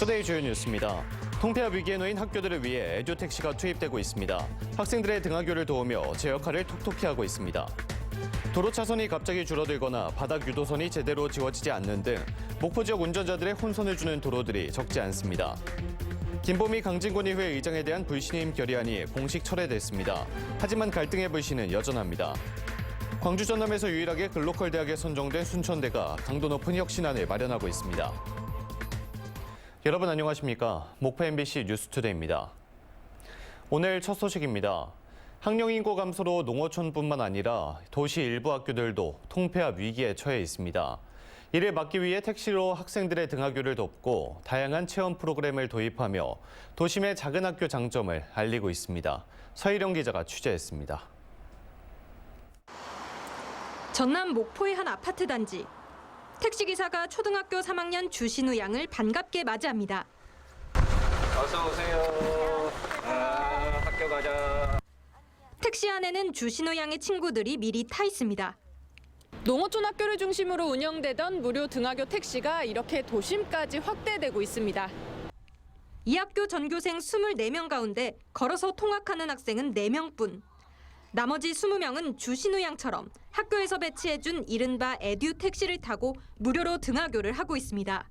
투데이 주요 뉴스입니다. 통폐합 위기에 놓인 학교들을 위해 에듀택시가 투입되고 있습니다. 학생들의 등하교를 도우며 제 역할을 톡톡히 하고 있습니다. 도로 차선이 갑자기 줄어들거나 바닥 유도선이 제대로 지워지지 않는 등 목포 지역 운전자들의 혼선을 주는 도로들이 적지 않습니다. 김보미 강진권의회 의장에 대한 불신임 결의안이 공식 철회됐습니다. 하지만 갈등의 불씨는 여전합니다. 광주 전남에서 유일하게 글로컬 대학에 선정된 순천대가 강도 높은 혁신안을 마련하고 있습니다. 여러분 안녕하십니까? 목포 MBC 뉴스투데이입니다. 오늘 첫 소식입니다. 학령 인구 감소로 농어촌뿐만 아니라 도시 일부 학교들도 통폐합 위기에 처해 있습니다. 이를 막기 위해 택시로 학생들의 등하교를 돕고 다양한 체험 프로그램을 도입하며 도심의 작은 학교 장점을 알리고 있습니다. 서희령 기자가 취재했습니다. 전남 목포의 한 아파트 단지. 택시기사가 초등학교 3학년 주신우 양을 반갑게 맞이합니다. 어서 오세요. 학교 가자. 택시 안에는 주신우 양의 친구들이 미리 타 있습니다. 농어촌 학교를 중심으로 운영되던 무료 등하교 택시가 이렇게 도심까지 확대되고 있습니다. 이 학교 전교생 24명 가운데 걸어서 통학하는 학생은 4명뿐. 나머지 20명은 주신우 양처럼 학교에서 배치해준 이른바 에듀 택시를 타고 무료로 등하교를 하고 있습니다.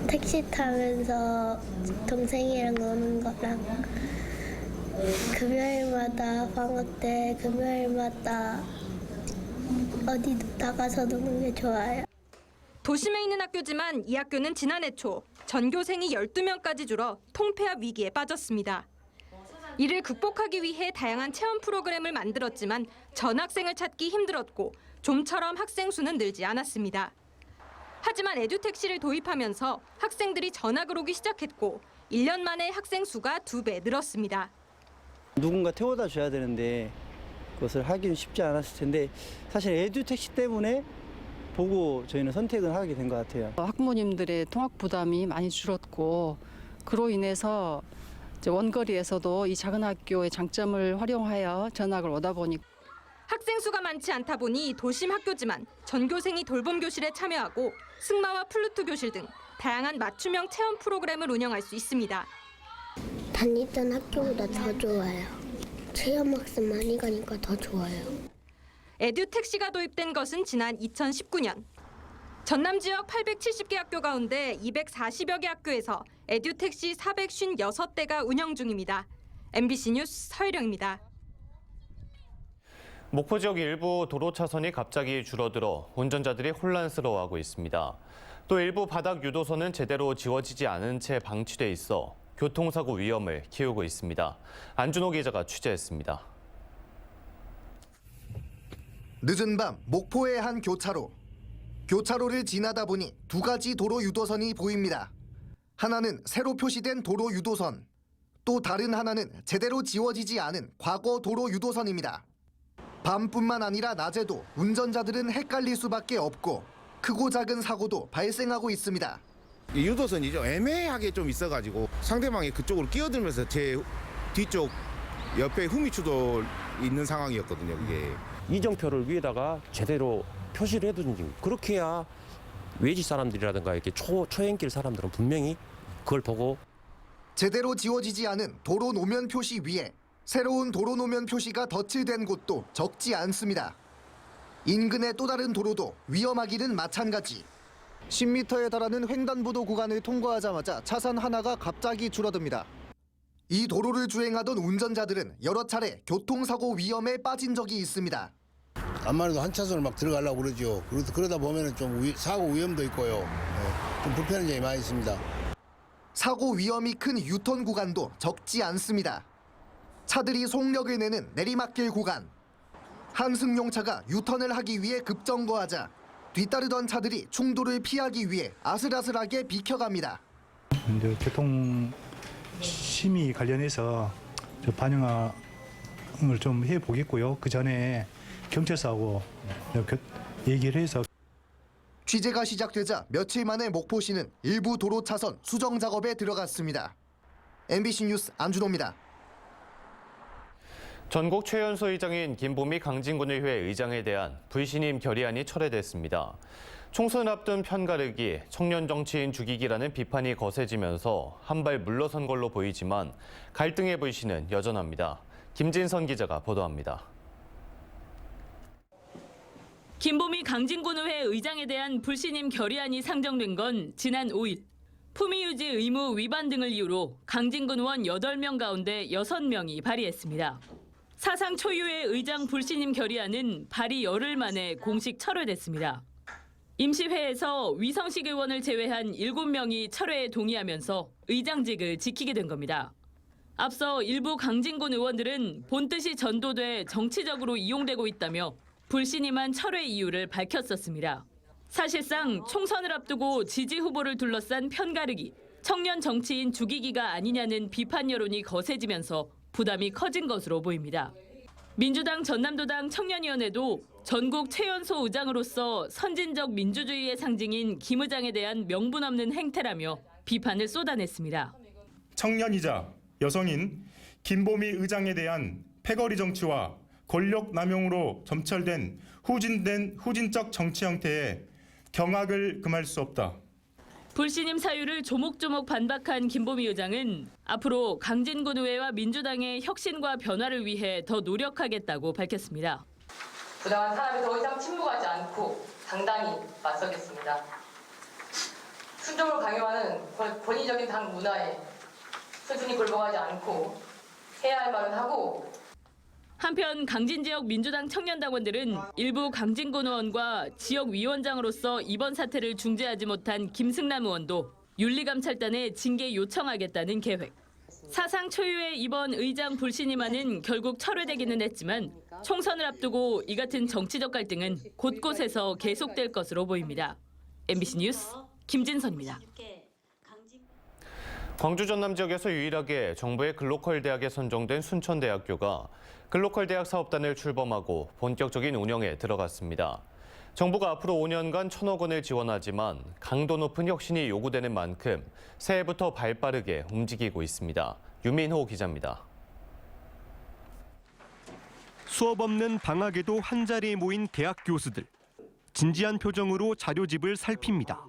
택시 타면서 동생이랑 노는 거랑 금요일마다 방학 때 금요일마다 어디 나가서 노는 게 좋아요. 도심에 있는 학교지만 이 학교는 지난해 초 전교생이 12명까지 줄어 통폐합 위기에 빠졌습니다. 이를 극복하기 위해 다양한 체험 프로그램을 만들었지만 전학생을 찾기 힘들었고 좀처럼 학생 수는 늘지 않았습니다. 하지만 에듀택시를 도입하면서 학생들이 전학을 오기 시작했고 1년 만에 학생 수가 2배 늘었습니다. 누군가 태워다 줘야 되는데 그것을 하기는 쉽지 않았을 텐데 사실 에듀택시 때문에 보고 저희는 선택을 하게 된 것 같아요. 학부모님들의 통학 부담이 많이 줄었고 그로 인해서 원거리에서도 이 작은 학교의 장점을 활용하여 전학을 오다 보니 학생 수가 많지 않다 보니 도심 학교지만 전교생이 돌봄 교실에 참여하고 승마와 플루트 교실 등 다양한 맞춤형 체험 프로그램을 운영할 수 있습니다. 다니던 학교보다 더 좋아요. 체험학습 많이 가니까 더 좋아요. 에듀택시가 도입된 것은 지난 2019년. 전남 지역 870개 학교 가운데 240여 개 학교에서 에듀택시 456대가 운영 중입니다. MBC 뉴스 서희령입니다. 목포 지역 일부 도로 차선이 갑자기 줄어들어 운전자들이 혼란스러워하고 있습니다. 또 일부 바닥 유도선은 제대로 지워지지 않은 채 방치돼 있어 교통사고 위험을 키우고 있습니다. 안준호 기자가 취재했습니다. 늦은 밤 목포의 한 교차로. 교차로를 지나다 보니 두 가지 도로 유도선이 보입니다. 하나는 새로 표시된 도로 유도선, 또 다른 하나는 제대로 지워지지 않은 과거 도로 유도선입니다. 밤뿐만 아니라 낮에도 운전자들은 헷갈릴 수밖에 없고 크고 작은 사고도 발생하고 있습니다. 유도선이 좀 애매하게 좀 있어가지고 상대방이 그쪽으로 끼어들면서 제 뒤쪽 옆에 후미추도 있는 상황이었거든요. 그게 이정표를 위에다가 제대로 표시를 해두든지 그렇게 해야 외지 사람들이라든가 이렇게 초행길 사람들은 분명히 그걸 보고 제대로 지워지지 않은 도로 노면 표시 위에 새로운 도로 노면 표시가 덧칠된 곳도 적지 않습니다. 인근의 또 다른 도로도 위험하기는 마찬가지. 10m에 달하는 횡단보도 구간을 통과하자마자 차선 하나가 갑자기 줄어듭니다. 이 도로를 주행하던 운전자들은 여러 차례 교통사고 위험에 빠진 적이 있습니다. 간만에도 한 차선을 막 들어가려고 그러죠. 그러다 보면은 좀 사고 위험도 있고요. 좀 불편한 점이 많이 있습니다. 사고 위험이 큰 유턴 구간도 적지 않습니다. 차들이 속력을 내는 내리막길 구간. 한승용차가 유턴을 하기 위해 급정거하자 뒤따르던 차들이 충돌을 피하기 위해 아슬아슬하게 비켜갑니다. 이제 교통 심의 관련해서 반영을 좀 해보겠고요. 그 전에 경찰서하고 얘기를 해서 취재가 시작되자 며칠 만에 목포시는 일부 도로 차선 수정 작업에 들어갔습니다. MBC 뉴스 안준호입니다. 전국 최연소 의장인 김보미 강진군의회 의장에 대한 불신임 결의안이 철회됐습니다. 총선을 앞둔 편가르기, 청년 정치인 죽이기라는 비판이 거세지면서 한 발 물러선 걸로 보이지만 갈등의 불씨는 여전합니다. 김진선 기자가 보도합니다. 김보미 강진군의회 의장에 대한 불신임 결의안이 상정된 건 지난 5일. 품위유지 의무 위반 등을 이유로 강진군 의원 8명 가운데 6명이 발의했습니다. 사상 초유의 의장 불신임 결의안은 발의 열흘 만에 공식 철회됐습니다. 임시회에서 위성식 의원을 제외한 7명이 철회에 동의하면서 의장직을 지키게 된 겁니다. 앞서 일부 강진군 의원들은 본뜻이 전도돼 정치적으로 이용되고 있다며 불신임한 철회 이유를 밝혔었습니다. 사실상 총선을 앞두고 지지 후보를 둘러싼 편가르기, 청년 정치인 죽이기가 아니냐는 비판 여론이 거세지면서 부담이 커진 것으로 보입니다. 민주당 전남도당 청년위원회도 전국 최연소 의장으로서 선진적 민주주의의 상징인 김 의장에 대한 명분 없는 행태라며 비판을 쏟아냈습니다. 청년이자 여성인 김보미 의장에 대한 패거리 정치와 권력 남용으로 점철된 후진적 정치 형태에 경악을 금할 수 없다. 불신임 사유를 조목조목 반박한 김보미 의장은 앞으로 강진군 의회와 민주당의 혁신과 변화를 위해 더 노력하겠다고 밝혔습니다. 부당한 탄압에 더 이상 침묵하지 않고 당당히 맞서겠습니다. 순종을 강요하는 권위적인 당 문화에 스스로 굴복하지 않고 해야 할 말은 하고. 한편 강진 지역 민주당 청년당원들은 일부 강진군 의원과 지역 위원장으로서 이번 사태를 중재하지 못한 김승남 의원도 윤리감찰단에 징계 요청하겠다는 계획. 사상 초유의 이번 의장 불신임안은 결국 철회되기는 했지만 총선을 앞두고 이 같은 정치적 갈등은 곳곳에서 계속될 것으로 보입니다. MBC 뉴스 김진선입니다. 광주 전남 지역에서 유일하게 정부의 글로컬 대학에 선정된 순천대학교가 글로컬 대학 사업단을 출범하고 본격적인 운영에 들어갔습니다. 정부가 앞으로 5년간 1,000억 원을 지원하지만 강도 높은 혁신이 요구되는 만큼 새해부터 발빠르게 움직이고 있습니다. 유민호 기자입니다. 수업 없는 방학에도 한자리에 모인 대학 교수들. 진지한 표정으로 자료집을 살핍니다.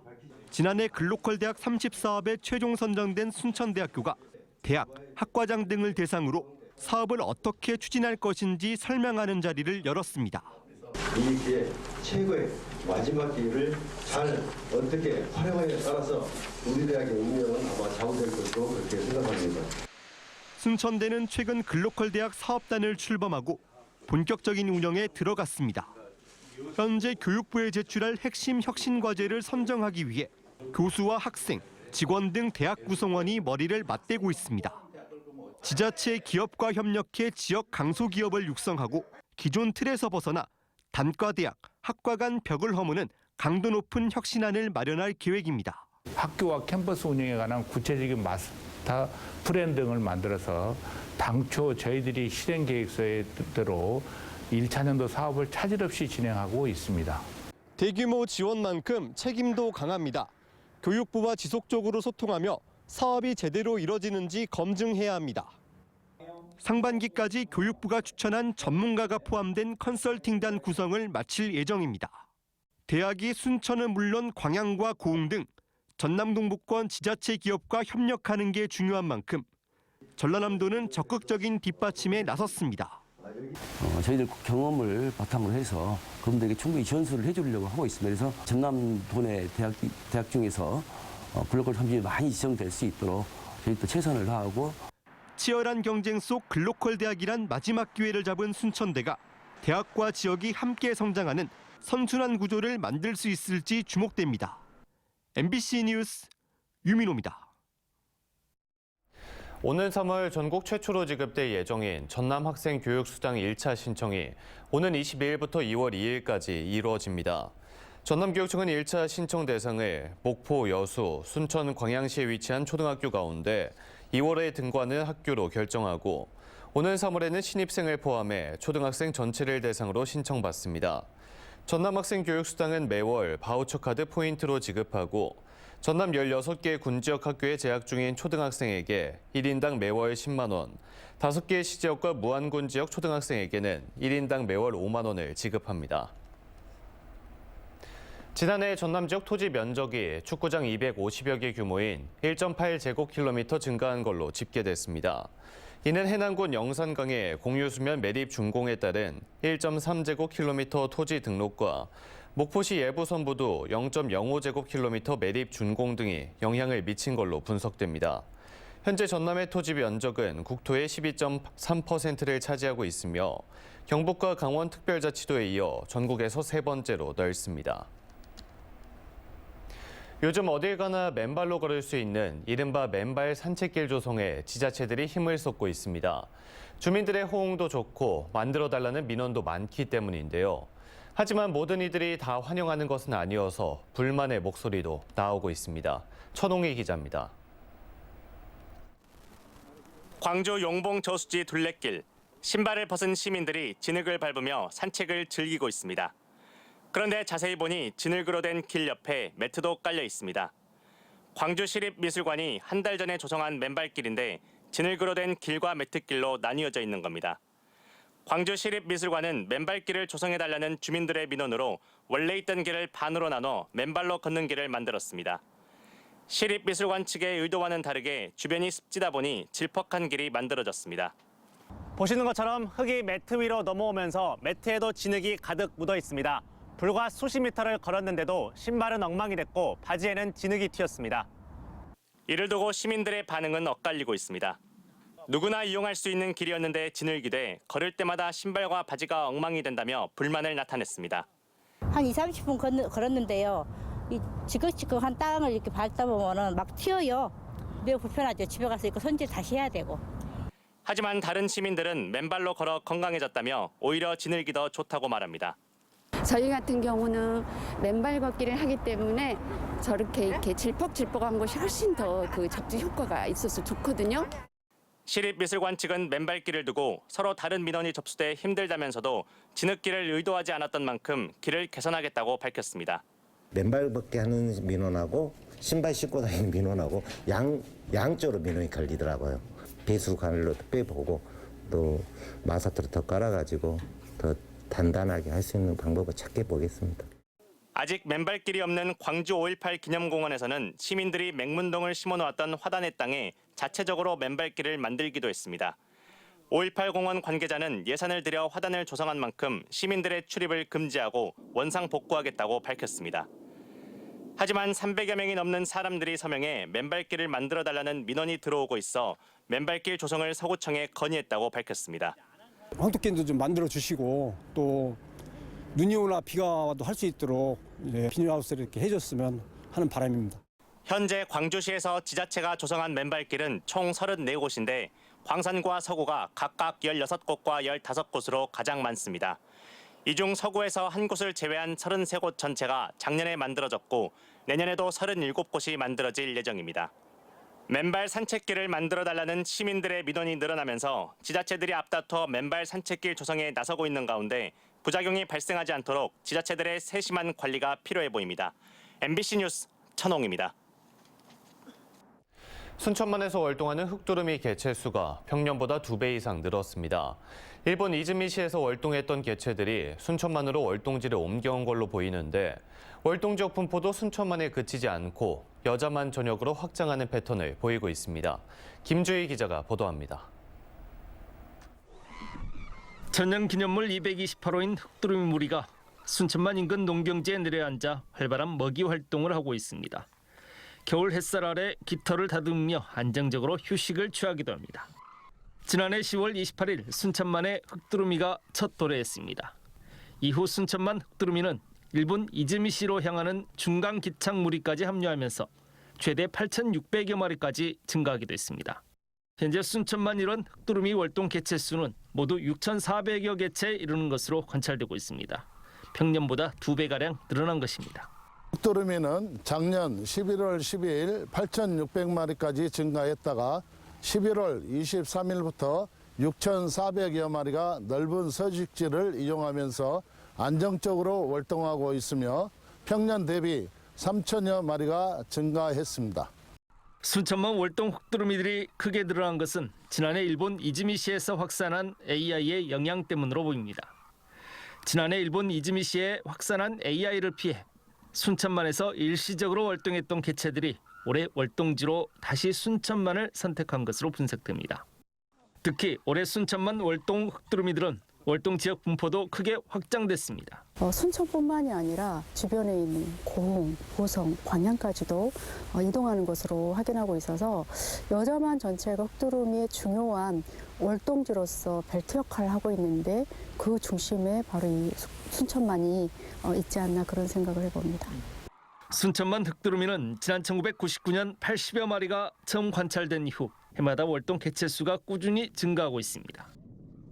지난해 글로컬 대학 30사업에 최종 선정된 순천대학교가 대학, 학과장 등을 대상으로 사업을 어떻게 추진할 것인지 설명하는 자리를 열었습니다. 이 기회, 최고의 마지막 기회를 잘 어떻게 활용하냐에 따라서 우리 대학의 운명은 아마 좌우될 것으로 그렇게 생각합니다. 순천대는 최근 글로컬 대학 사업단을 출범하고 본격적인 운영에 들어갔습니다. 현재 교육부에 제출할 핵심 혁신 과제를 선정하기 위해 교수와 학생, 직원 등 대학 구성원이 머리를 맞대고 있습니다. 지자체 기업과 협력해 지역 강소기업을 육성하고 기존 틀에서 벗어나 단과대학, 학과 간 벽을 허무는 강도 높은 혁신안을 마련할 계획입니다. 학교와 캠퍼스 운영에 관한 구체적인 마스터 플랜 등을 만들어서 당초 저희들이 실행 계획서에 뜻대로 1차년도 사업을 차질 없이 진행하고 있습니다. 대규모 지원만큼 책임도 강합니다. 교육부와 지속적으로 소통하며 사업이 제대로 이뤄지는지 검증해야 합니다. 상반기까지 교육부가 추천한 전문가가 포함된 컨설팅단 구성을 마칠 예정입니다. 대학이 순천은 물론 광양과 고흥 등 전남 동부권 지자체 기업과 협력하는 게 중요한 만큼 전라남도는 적극적인 뒷받침에 나섰습니다. 저희들 경험을 바탕으로 해서 그분들에게 충분히 전수를 해주려고 하고 있습니다. 그래서 전남도 내 대학 중에서 글로컬 탐진이 많이 지정될 수 있도록 저희도 최선을 다하고. 치열한 경쟁 속 글로컬 대학이란 마지막 기회를 잡은 순천대가 대학과 지역이 함께 성장하는 선순환 구조를 만들 수 있을지 주목됩니다. MBC 뉴스 유민호입니다. 오는 3월 전국 최초로 지급될 예정인 전남 학생 교육수당 1차 신청이 오는 22일부터 2월 2일까지 이루어집니다. 전남교육청은 1차 신청 대상을 목포, 여수, 순천, 광양시에 위치한 초등학교 가운데 2월에 등관하는 학교로 결정하고 오는 3월에는 신입생을 포함해 초등학생 전체를 대상으로 신청받습니다. 전남학생 교육수당은 매월 바우처 카드 포인트로 지급하고 전남 16개 군지역 학교에 재학 중인 초등학생에게 1인당 매월 10만 원, 5개 시지역과 무안군 지역 초등학생에게는 1인당 매월 5만 원을 지급합니다. 지난해 전남 지역 토지 면적이 축구장 250여 개 규모인 1.8제곱킬로미터 증가한 걸로 집계됐습니다. 이는 해남군 영산강의 공유수면 매립 준공에 따른 1.3제곱킬로미터 토지 등록과 목포시 예부선부도 0.05제곱킬로미터 매립 준공 등이 영향을 미친 걸로 분석됩니다. 현재 전남의 토지 면적은 국토의 12.3%를 차지하고 있으며 경북과 강원 특별자치도에 이어 전국에서 세 번째로 넓습니다. 요즘 어딜 가나 맨발로 걸을 수 있는 이른바 맨발 산책길 조성에 지자체들이 힘을 쏟고 있습니다. 주민들의 호응도 좋고 만들어달라는 민원도 많기 때문인데요. 하지만 모든 이들이 다 환영하는 것은 아니어서 불만의 목소리도 나오고 있습니다. 천홍희 기자입니다. 광주 용봉 저수지 둘레길, 신발을 벗은 시민들이 진흙을 밟으며 산책을 즐기고 있습니다. 그런데 자세히 보니 진흙으로 된 길 옆에 매트도 깔려 있습니다. 광주시립미술관이 한 달 전에 조성한 맨발길인데 진흙으로 된 길과 매트길로 나뉘어져 있는 겁니다. 광주시립미술관은 맨발길을 조성해달라는 주민들의 민원으로 원래 있던 길을 반으로 나눠 맨발로 걷는 길을 만들었습니다. 시립미술관 측의 의도와는 다르게 주변이 습지다 보니 질퍽한 길이 만들어졌습니다. 보시는 것처럼 흙이 매트 위로 넘어오면서 매트에도 진흙이 가득 묻어 있습니다. 불과 수십 미터를 걸었는데도 신발은 엉망이 됐고 바지에는 진흙이 튀었습니다. 이를 두고 시민들의 반응은 엇갈리고 있습니다. 누구나 이용할 수 있는 길이었는데 진흙이 돼 걸을 때마다 신발과 바지가 엉망이 된다며 불만을 나타냈습니다. 한 20-30분 걸었는데요. 이 지긋지긋한 땅을 이렇게 밟다 보면은 막 튀어요. 매우 불편하죠. 집에 가서 이거 손질 다시 해야 되고. 하지만 다른 시민들은 맨발로 걸어 건강해졌다며 오히려 진흙이 더 좋다고 말합니다. 저희 같은 경우는 맨발 걷기를 하기 때문에 저렇게 이렇게 질퍽질퍽한 것이 훨씬 더 그 접지 효과가 있어서 좋거든요. 시립미술관 측은 맨발길을 두고 서로 다른 민원이 접수돼 힘들다면서도 진흙길을 의도하지 않았던 만큼 길을 개선하겠다고 밝혔습니다. 맨발 걷기 하는 민원하고 신발 신고 다니는 민원하고 양쪽으로 민원이 걸리더라고요. 배수관을 빼보고 또 마사토를 더 깔아가지고 더 단단하게 할 수 있는 방법을 찾게 보겠습니다. 아직 맨발길이 없는 광주 5.18 기념공원에서는 시민들이 맹문동을 심어놓았던 화단의 땅에 자체적으로 맨발길을 만들기도 했습니다. 5.18 공원 관계자는 예산을 들여 화단을 조성한 만큼 시민들의 출입을 금지하고 원상 복구하겠다고 밝혔습니다. 하지만 300여 명이 넘는 사람들이 서명해 맨발길을 만들어달라는 민원이 들어오고 있어 맨발길 조성을 서구청에 건의했다고 밝혔습니다. 황토길도 좀 만들어 주시고 또 눈이 오나 비가 와도 할 수 있도록 비닐하우스를 이렇게 해줬으면 하는 바람입니다. 현재 광주시에서 지자체가 조성한 맨발길은 총 34곳인데 광산과 서구가 각각 16곳과 15곳으로 가장 많습니다. 이 중 서구에서 한 곳을 제외한 33곳 전체가 작년에 만들어졌고 내년에도 37곳이 만들어질 예정입니다. 맨발 산책길을 만들어달라는 시민들의 민원이 늘어나면서 지자체들이 앞다퉈 맨발 산책길 조성에 나서고 있는 가운데 부작용이 발생하지 않도록 지자체들의 세심한 관리가 필요해 보입니다. MBC 뉴스 천홍입니다. 순천만에서 월동하는 흑두루미 개체수가 평년보다 2배 이상 늘었습니다. 일본 이즈미시에서 월동했던 개체들이 순천만으로 월동지를 옮겨온 걸로 보이는데 월동 지역 분포도 순천만에 그치지 않고 여자만 전역으로 확장하는 패턴을 보이고 있습니다. 김주희 기자가 보도합니다. 천연기념물 228호인 흑두루미 무리가 순천만 인근 농경지에 내려앉아 활발한 먹이 활동을 하고 있습니다. 겨울 햇살 아래 깃털을 다듬으며 안정적으로 휴식을 취하기도 합니다. 지난해 10월 28일 순천만에 흑두루미가 첫 도래했습니다. 이후 순천만 흑두루미는 일본 이즈미시로 향하는 중강 기착 무리까지 합류하면서 최대 8,600여 마리까지 증가하기도 했습니다. 현재 순천만 일원 흑두루미 월동 개체 수는 모두 6,400여 개체에 이르는 것으로 관찰되고 있습니다. 평년보다 2배가량 늘어난 것입니다. 흑두루미는 작년 11월 12일 8,600마리까지 증가했다가 11월 23일부터 6,400여 마리가 넓은 서식지를 이용하면서 안정적으로 월동하고 있으며 평년 대비 3천여 마리가 증가했습니다. 순천만 월동 흑두루미들이 크게 늘어난 것은 지난해 일본 이즈미시에서 확산한 AI의 영향 때문으로 보입니다. 지난해 일본 이즈미시에 확산한 AI를 피해 순천만에서 일시적으로 월동했던 개체들이 올해 월동지로 다시 순천만을 선택한 것으로 분석됩니다. 특히 올해 순천만 월동 흑두루미들은 월동 지역 분포도 크게 확장됐습니다. 순천뿐만이 아니라 주변에 있는 고흥, 보성, 광양까지도 이동하는 것으로 확인하고 있어서 여자만 전체가 흑두루미의 중요한 월동지로서 벨트 역할을 하고 있는데 그 중심에 바로 이 순천만이 있지 않나 그런 생각을 해봅니다. 순천만 흑두루미는 지난 1999년 80여 마리가 처음 관찰된 이후 해마다 월동 개체 수가 꾸준히 증가하고 있습니다.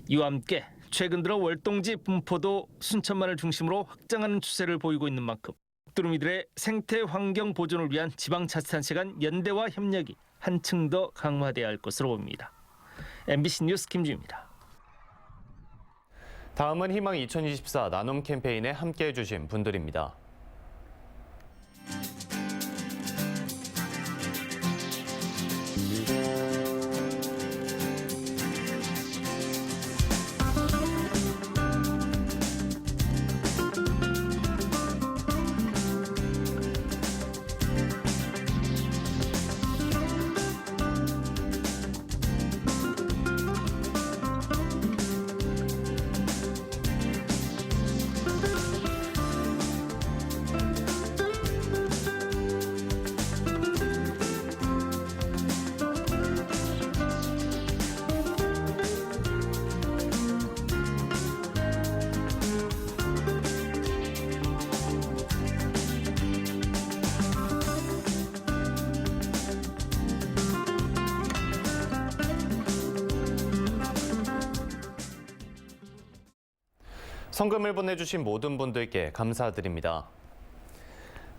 이와 함께 최근 들어 월동지 분포도 순천만을 중심으로 확장하는 추세를 보이고 있는 만큼 흑두루미들의 생태 환경 보존을 위한 지방자치단체 간 연대와 협력이 한층 더 강화돼야 할 것으로 봅니다. MBC 뉴스 김주입니다. 다음은 희망 2024 나눔 캠페인에 함께해 주신 분들입니다. 성금을 보내주신 모든 분들께 감사드립니다.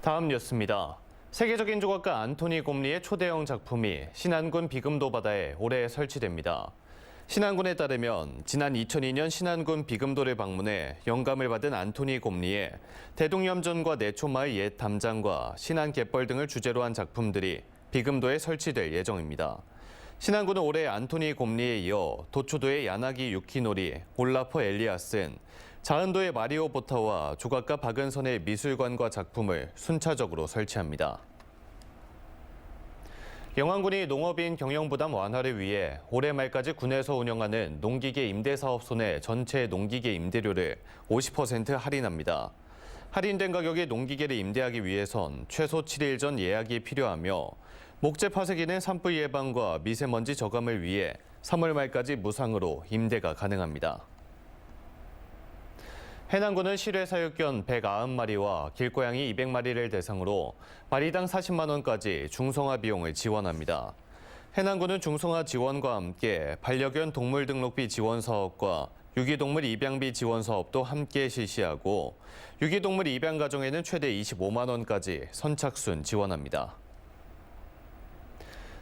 다음 뉴스입니다. 세계적인 조각가 안토니 곰리의 초대형 작품이 신안군 비금도 바다에 올해 설치됩니다. 신안군에 따르면 지난 2002년 신안군 비금도를 방문해 영감을 받은 안토니 곰리의 대동염전과 내초마을 옛 담장과 신안 갯벌 등을 주제로 한 작품들이 비금도에 설치될 예정입니다. 신안군은 올해 안토니 곰리에 이어 도초도의 야나기 유키노리, 올라퍼 엘리아슨, 자은도의 마리오 보타와 조각가 박은선의 미술관과 작품을 순차적으로 설치합니다. 영안군이 농업인 경영부담 완화를 위해 올해 말까지 군에서 운영하는 농기계 임대사업소 내 전체 농기계 임대료를 50% 할인합니다. 할인된 가격의 농기계를 임대하기 위해선 최소 7일 전 예약이 필요하며 목재 파쇄기는 산불 예방과 미세먼지 저감을 위해 3월 말까지 무상으로 임대가 가능합니다. 해남군은 실외 사육견 190마리와 길고양이 200마리를 대상으로 마리당 40만 원까지 중성화 비용을 지원합니다. 해남군은 중성화 지원과 함께 반려견 동물 등록비 지원 사업과 유기동물 입양비 지원 사업도 함께 실시하고 유기동물 입양 가정에는 최대 25만 원까지 선착순 지원합니다.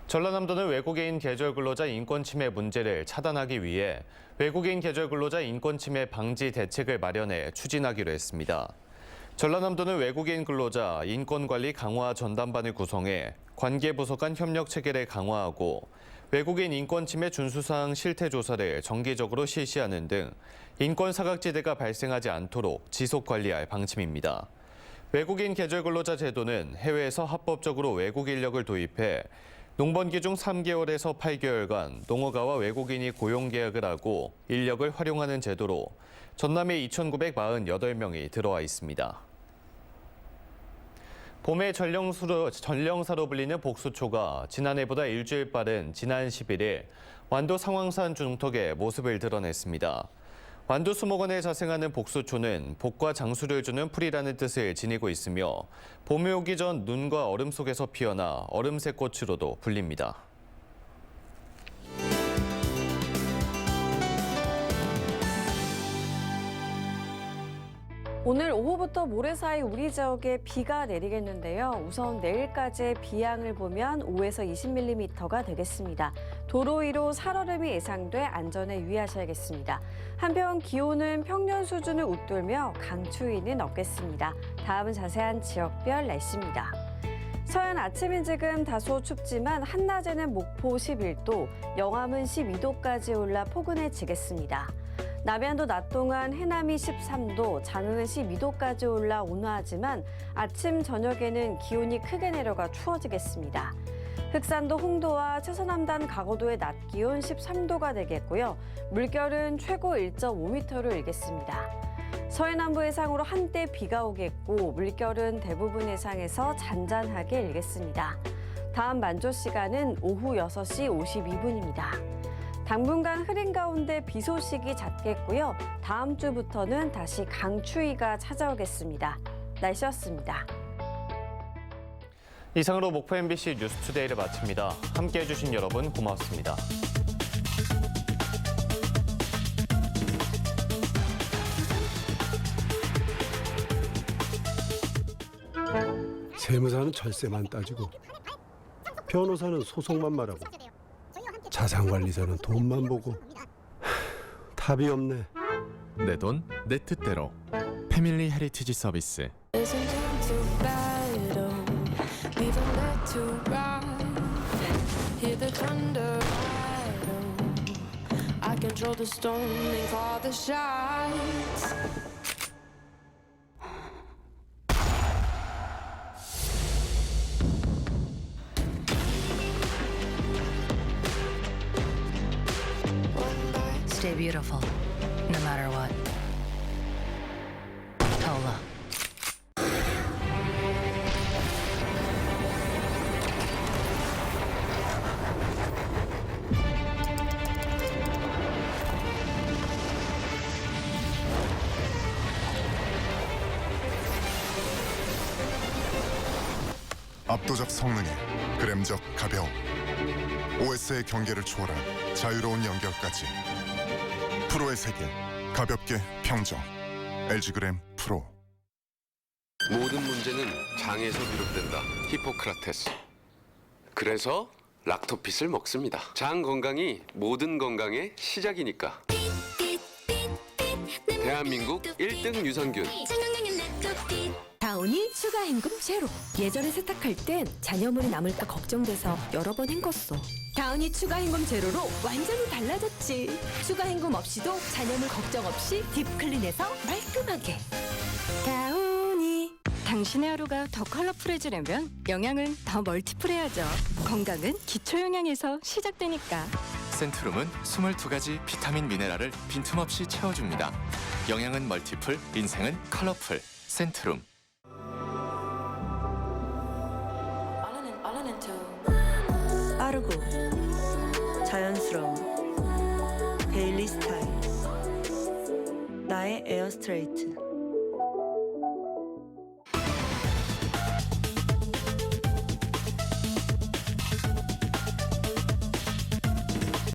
전라남도는 외국인 계절 근로자 인권 침해 문제를 차단하기 위해 외국인 계절 근로자 인권 침해 방지 대책을 마련해 추진하기로 했습니다. 전라남도는 외국인 근로자 인권 관리 강화 전담반을 구성해 관계부서 간 협력 체계를 강화하고 외국인 인권 침해 준수사항 실태 조사를 정기적으로 실시하는 등 인권 사각지대가 발생하지 않도록 지속 관리할 방침입니다. 외국인 계절 근로자 제도는 해외에서 합법적으로 외국 인력을 도입해 농번기 중 3개월에서 8개월간 농어가와 외국인이 고용계약을 하고 인력을 활용하는 제도로 전남에 2,948명이 들어와 있습니다. 봄의 전령사로 불리는 복수초가 지난해보다 일주일 빠른 지난 11일 완도 상황산 중턱에 모습을 드러냈습니다. 완도 수목원에 자생하는 복수초는 복과 장수를 주는 풀이라는 뜻을 지니고 있으며 봄이 오기 전 눈과 얼음 속에서 피어나 얼음새 꽃으로도 불립니다. 오늘 오후부터 모레 사이 우리 지역에 비가 내리겠는데요. 우선 내일까지의 비양을 보면 5에서 20mm가 되겠습니다. 도로 위로 살얼음이 예상돼 안전에 유의하셔야겠습니다. 한편 기온은 평년 수준을 웃돌며 강추위는 없겠습니다. 다음은 자세한 지역별 날씨입니다. 서해안 아침인 지금 다소 춥지만 한낮에는 목포 11도, 영암은 12도까지 올라 포근해지겠습니다. 남해안도 낮 동안 해남이 13도, 장흥은 12도까지 올라 온화하지만 아침, 저녁에는 기온이 크게 내려가 추워지겠습니다. 흑산도 홍도와 최서남단 가거도의 낮 기온 13도가 되겠고요. 물결은 최고 1.5m를 일겠습니다. 서해남부 해상으로 한때 비가 오겠고 물결은 대부분 해상에서 잔잔하게 일겠습니다. 다음 만조 시간은 오후 6시 52분입니다. 당분간 흐린 가운데 비 소식이 잦겠고요. 다음 주부터는 다시 강추위가 찾아오겠습니다. 날씨였습니다. 이상으로 목포 MBC 뉴스투데이를 마칩니다. 함께해 주신 여러분 고맙습니다. 세무사는 절세만 따지고 변호사는 소송만 말하고 자산관리사는 돈만 보고 답이 없네. 내 돈, 내 뜻대로. 패밀리 헤리티지 서비스. Stay beautiful, no matter what. Tola. 압도적 성능에 그램적 가벼움, OS의 경계를 초월한 자유로운 연결까지. 프로의 세계, 가볍게 평정. LG그램 프로. 모든 문제는 장에서 비롯된다. 히포크라테스. 그래서 락토핏을 먹습니다. 장 건강이 모든 건강의 시작이니까. 대한민국 1등 유산균. 다운이 추가 헹굼 제로. 예전에 세탁할 땐 잔여물이 남을까 걱정돼서 여러 번 헹궜어. 다운이 추가 헹굼 제로로 완전히 달라졌지. 추가 헹굼 없이도 잔여물 걱정 없이 딥클린해서 말끔하게. 다운이. 당신의 하루가 더 컬러풀해지려면 영양은 더 멀티플해야죠. 건강은 기초 영양에서 시작되니까. 센트룸은 22가지 비타민 미네랄을 빈틈없이 채워줍니다. 영양은 멀티플, 인생은 컬러풀. 센트룸. 빠르고 자연스러운 데일리 스타일. 나의 에어스트레이트.